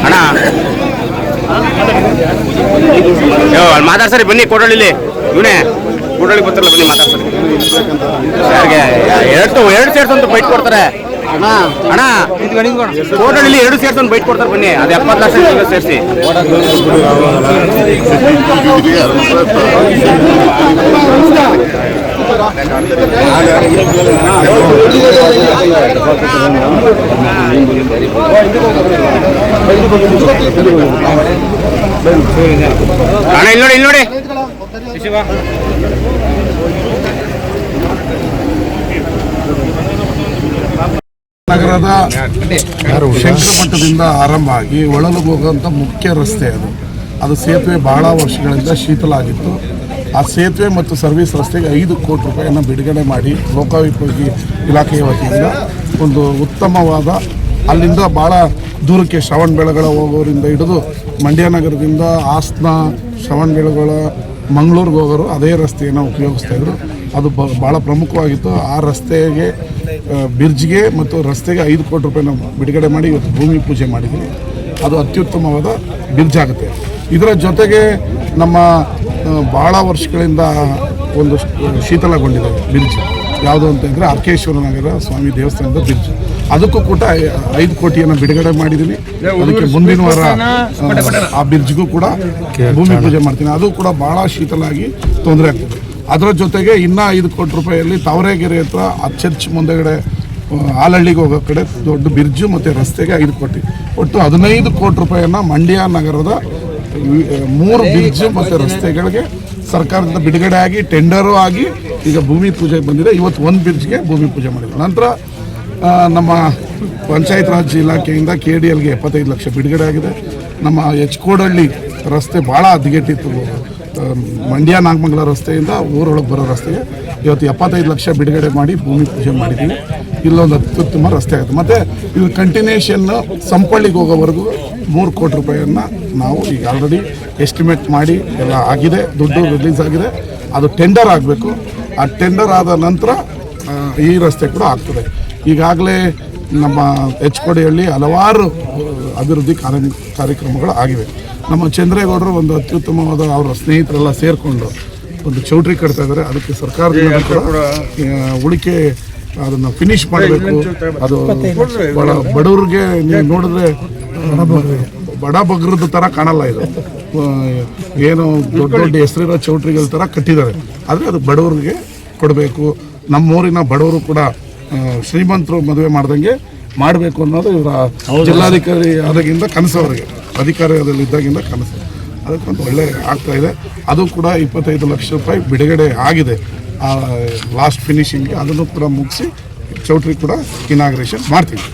ಅಣ್ಣ ಮಾತಾಡ್ಸರಿ ಬನ್ನಿ ಕೋಟಳ್ಳಿ ಇವನೇ ಕೋಟಳ್ಳಿ ಬರ್ತಾರಲ್ಲ ಬನ್ನಿ ಮಾತಾಡ್ಸರಿ ಯಾರಿಗೆ ಎರಡು ಸೇರ್ಸಂತ ಬೈಟ್ ಕೊಡ್ತಾರೆ ಅಣ್ಣ ಕೋಟಳ್ಳಿ 2 ಸೇರ್ಸಂತ ಬೈಟ್ ಕೊಡ್ತಾರೆ ಬನ್ನಿ ಅದು 70 ಲಕ್ಷ ಸೇರಿಸಿ ಅಣ್ಣ ಇಲ್ಲಿ ನೋಡಿ ನಗರದ ಶಂಕರಮಠದಿಂದ ಆರಂಭ ಆಗಿ ಒಳಲು ಹೋಗುವಂಥ ಮುಖ್ಯ ರಸ್ತೆ ಅದು ಸೇತುವೆ ಬಹಳ ವರ್ಷಗಳಿಂದ ಶೀತಲ ಆಗಿತ್ತು. ಆ ಸೇತುವೆ ಮತ್ತು ಸರ್ವಿಸ್ ರಸ್ತೆಗೆ 5 ಕೋಟಿ ರೂಪಾಯಿಯನ್ನು ಬಿಡುಗಡೆ ಮಾಡಿ ಲೋಕೋಪಯೋಗಿ ಇಲಾಖೆಯ ವತಿಯಿಂದ ಒಂದು ಉತ್ತಮವಾದ ಅಲ್ಲಿಂದ ಭಾಳ ದೂರಕ್ಕೆ ಶ್ರವಣಬೆಳಗೊಳ ಹೋಗೋರಿಂದ ಹಿಡಿದು ಮಂಡ್ಯ ನಗರದಿಂದ ಹಾಸನ ಶ್ರವಣಬೆಳಗೊಳ ಮಂಗಳೂರಿಗೆ ಹೋಗೋರು ಅದೇ ರಸ್ತೆಯನ್ನು ಉಪಯೋಗಿಸ್ತಾಯಿದ್ರು. ಅದು ಭಾಳ ಪ್ರಮುಖವಾಗಿತ್ತು. ಆ ರಸ್ತೆಗೆ ಬ್ರಿಡ್ಜ್ಗೆ ಮತ್ತು ರಸ್ತೆಗೆ 5 ಕೋಟಿ ರೂಪಾಯಿನ ಬಿಡುಗಡೆ ಮಾಡಿ ಇವತ್ತು ಭೂಮಿ ಪೂಜೆ ಮಾಡಿದ್ವಿ. ಅದು ಅತ್ಯುತ್ತಮವಾದ ಬ್ರಿಡ್ಜ್ ಆಗುತ್ತೆ. ಇದರ ಜೊತೆಗೆ ನಮ್ಮ ಭಾಳ ವರ್ಷಗಳಿಂದ ಒಂದು ಶೀತಲಗೊಂಡಿದೆ ಬ್ರಿಡ್ಜ್ ಯಾವುದು ಅಂತಂದರೆ ಅರ್ಕೇಶ್ವರ ನಗರ ಸ್ವಾಮಿ ದೇವಸ್ಥಾನದ ಬ್ರಿಡ್ಜ್. ಅದಕ್ಕೂ ಕೂಡ 5 ಕೋಟಿಯನ್ನು ಬಿಡುಗಡೆ ಮಾಡಿದ್ದೀನಿ. ಅದಕ್ಕೆ ಮುಂದಿನ ವಾರ ಆ ಬ್ರಿಡ್ಜ್ಗೂ ಕೂಡ ಭೂಮಿ ಪೂಜೆ ಮಾಡ್ತೀನಿ. ಅದು ಕೂಡ ಭಾಳ ಶೀತಲಾಗಿ ತೊಂದರೆ ಆಗ್ತದೆ. ಅದರ ಜೊತೆಗೆ ಇನ್ನೂ 5 ಕೋಟಿ ರೂಪಾಯಿಯಲ್ಲಿ ತಾವರೆಗೆರೆ ಹತ್ರ ಆ ಚರ್ಚ್ ಮುಂದೆಗಡೆ ಆಲಹಳ್ಳಿಗೆ ಹೋಗೋ ಕಡೆ ದೊಡ್ಡ ಬ್ರಿಡ್ಜು ಮತ್ತು ರಸ್ತೆಗೆ 5 ಕೋಟಿ, ಒಟ್ಟು 15 ಕೋಟಿ ರೂಪಾಯಿಯನ್ನು ಮಂಡ್ಯ ನಗರದ 3 ಬ್ರಿಡ್ಜ್ ಮತ್ತು ರಸ್ತೆಗಳಿಗೆ ಸರ್ಕಾರದಿಂದ ಬಿಡುಗಡೆ ಆಗಿ ಟೆಂಡರು ಆಗಿ ಈಗ ಭೂಮಿ ಪೂಜೆಗೆ ಬಂದಿದೆ. ಇವತ್ತು 1 ಬ್ರಿಡ್ಜ್ಗೆ ಭೂಮಿ ಪೂಜೆ ಮಾಡಿದೆ. ನಂತರ ನಮ್ಮ ಪಂಚಾಯತ್ ರಾಜ್ ಇಲಾಖೆಯಿಂದ KDLಗೆ 75 ಲಕ್ಷ ಬಿಡುಗಡೆ ಆಗಿದೆ. ನಮ್ಮ ಕೋಡಹಳ್ಳಿ ರಸ್ತೆ ಭಾಳ ಹದಗೆಟ್ಟಿತ್ತು. ಮಂಡ್ಯ ನಾಗಮಂಗಲ ರಸ್ತೆಯಿಂದ ಊರೊಳಗೆ ಬರೋ ರಸ್ತೆಗೆ ಇವತ್ತು 75 ಲಕ್ಷ ಬಿಡುಗಡೆ ಮಾಡಿ ಭೂಮಿ ಪೂಜೆ ಮಾಡಿದ್ದೀವಿ. ಇಲ್ಲೊಂದು ಅತ್ಯುತ್ತಮ ರಸ್ತೆ ಆಗುತ್ತೆ. ಮತ್ತು ಇದು ಕಂಟಿನ್ಯೂಷನ್ನು ಸಂಪಳ್ಳಿಗೆ ಹೋಗೋವರೆಗೂ 3 ಕೋಟಿ ರೂಪಾಯಿಯನ್ನು ನಾವು ಈಗ ಆಲ್ರೆಡಿ ಎಸ್ಟಿಮೇಟ್ ಮಾಡಿ ಎಲ್ಲ ಆಗಿದೆ, ದುಡ್ಡು ರಿಲೀಸ್ ಆಗಿದೆ. ಅದು ಟೆಂಡರ್ ಆಗಬೇಕು. ಆ ಟೆಂಡರ್ ಆದ ನಂತರ ಈ ರಸ್ತೆ ಕೂಡ ಆಗ್ತದೆ. ಈಗಾಗಲೇ ನಮ್ಮ ಕೋಡಿಹಳ್ಳಿ ಹಲವಾರು ಅಭಿವೃದ್ಧಿ ಕಾರ್ಯಕ್ರಮಗಳು ಆಗಿವೆ. ನಮ್ಮ ಚಂದ್ರೇಗೌಡರು ಒಂದು ಅತ್ಯುತ್ತಮವಾದ ಅವರ ಸ್ನೇಹಿತರೆಲ್ಲ ಸೇರಿಕೊಂಡು ಒಂದು ಚೌಟ್ರಿ ಕಟ್ತಾ ಇದ್ದಾರೆ. ಅದಕ್ಕೆ ಸರ್ಕಾರದಿಂದ ಕೂಡ ಉಳಿಕೆ ಅದನ್ನು ಫಿನಿಷ್ ಮಾಡಬೇಕು. ಅದು ಬಡವ್ರಿಗೆ ನೀವು ನೋಡಿದ್ರೆ ಬಡ ಬಗ್ರದ ಥರ ಕಾಣಲ್ಲ. ಇದು ಏನು ದೊಡ್ಡ ದೊಡ್ಡ ಹೆಸರಿರೋ ಚೌಟ್ರಿಗಳ ಥರ ಕಟ್ಟಿದ್ದಾರೆ. ಆದರೆ ಅದು ಬಡವ್ರಿಗೆ ಕೊಡಬೇಕು. ನಮ್ಮೂರಿನ ಬಡವರು ಕೂಡ ಶ್ರೀಮಂತರು ಮದುವೆ ಮಾಡ್ದಂಗೆ ಮಾಡಬೇಕು ಅನ್ನೋದು ಇವರ ಜಿಲ್ಲಾಧಿಕಾರಿ ಆದಾಗಿಂದ ಕನಸು, ಅವರಿಗೆ ಅಧಿಕಾರದಲ್ಲಿ ಇದ್ದಾಗಿಂದ ಕನಸು. ಅದಕ್ಕೊಂದು ಒಳ್ಳೆ ಆಗ್ತಾ ಇದೆ. ಅದು ಕೂಡ 25 ಲಕ್ಷ ರೂಪಾಯಿ ಬಿಡುಗಡೆ ಆಗಿದೆ ಲಾಸ್ಟ್ ಫಿನಿಶಿಂಗ್ಗೆ. ಅದನ್ನು ಕೂಡ ಮುಗಿಸಿ ಚೌಟ್ರಿ ಕೂಡ ಇನಾಗ್ರೇಷನ್ ಮಾಡ್ತೀವಿ.